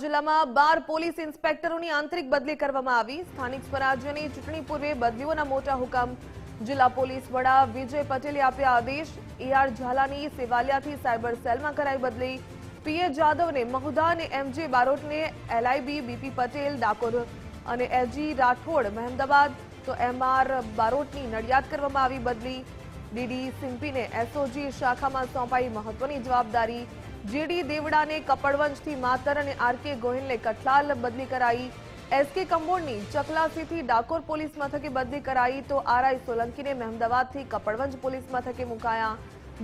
જિલ્લામાં 12 પોલીસ ઇન્સ્પેક્ટરોની આંતરિક બદલી કરવામાં આવી। સ્થાનિક સ્વરાજ્યની ચૂંટણી પૂર્વે બદલીઓના મોટા હુકમ। જિલ્લા પોલીસ વડા વિજય પટેલે આપ્યા આદેશ। એઆર ઝાલાની સેવાલિયાથી સાયબર સેલમાં કરાઈ બદલી। પીએ જાદવને મહુધા અને એમજે બારોટને એલઆઈબી, બીપી પટેલ ડાકોર અને એજી રાઠોડ મહેમદાબાદ તો એમઆર બારોટની નડિયાદ કરવામાં આવી બદલી। ડીડી સિમ્પીને એસઓજી શાખામાં સોંપાઈ મહત્વની જવાબદારી। જેડી દેવડાને કપડવંજથી માતર અને આરકે ગોહિલને કઠલાલ બદલી કરાઈ। એસકે કંબોળની ચકલાસીથી ડાકોર પોલીસ મથકે બદલી કરાઈ તો આરઆઈ સોલંકીને મહેમદાવાદથી કપડવંજ પોલીસ મથકે મુકાયા।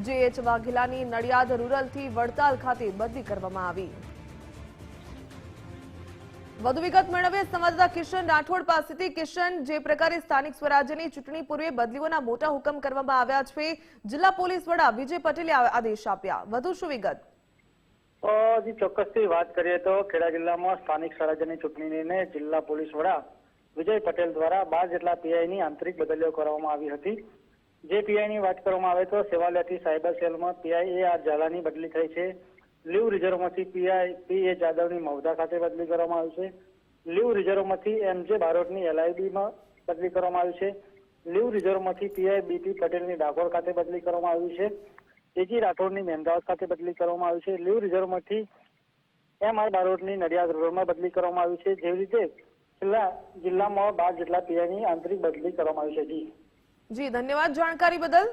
જેએચ વાઘેલાની નડિયાદ રૂરલથી વડતાલ ખાતે બદલી કરવામાં આવી। વધુ વિગત મેળવીએ સંવાદદાતા કિશન રાઠોડ પાસેથી। કિશન, જે પ્રકારે સ્થાનિક સ્વરાજ્યની ચૂંટણી પૂર્વે બદલીઓના મોટા હુકમ કરવામાં આવ્યા છે, જિલ્લા પોલીસ વડા વિજય પટેલે આદેશ આપ્યા, વધુ શું વિગત? જી ચોક્કસથી વાત કરીએ તો ખેડા જિલ્લામાં સ્થાનિક સ્વરાજ્યની ચૂંટણીને જિલ્લા પોલીસ વડા વિજય પટેલ દ્વારા 12 જેટલા પીઆઈની આંતરિક બદલીઓ કરવામાં આવી હતી। જે પીઆઈની વાત કરવામાં આવે તો સેવાલિયાથી સાયબર સેલમાં પીઆઈ એઆર ઝાલાની બદલી થઈ છે। લીવ રિઝર્વમાંથી પીઆઈ પીએ જાદવની મહુધા ખાતે બદલી કરવામાં આવી છે। લીવ રિઝર્વમાંથી એમજે બારોટની એલઆઈબીમાં બદલી કરવામાં આવી છે। લીવ રિઝર્વમાંથી પીઆઈ બીપી પટેલની ડાકોર ખાતે બદલી કરવામાં આવી છે। એજી રાઠોડની મહેમદાવાદ ખાતે બદલી કરવામાં આવી છે। લીવ રિઝર્વમાંથી એમઆર બારોટની નડિયાદ રોડમાં બદલી કરવામાં આવી છે। જેવી રીતે જિલ્લામાં 12 જેટલા પીઆઈની આંતરિક બદલી કરવામાં આવી છે। જી ધન્યવાદ જાણકારી બદલ।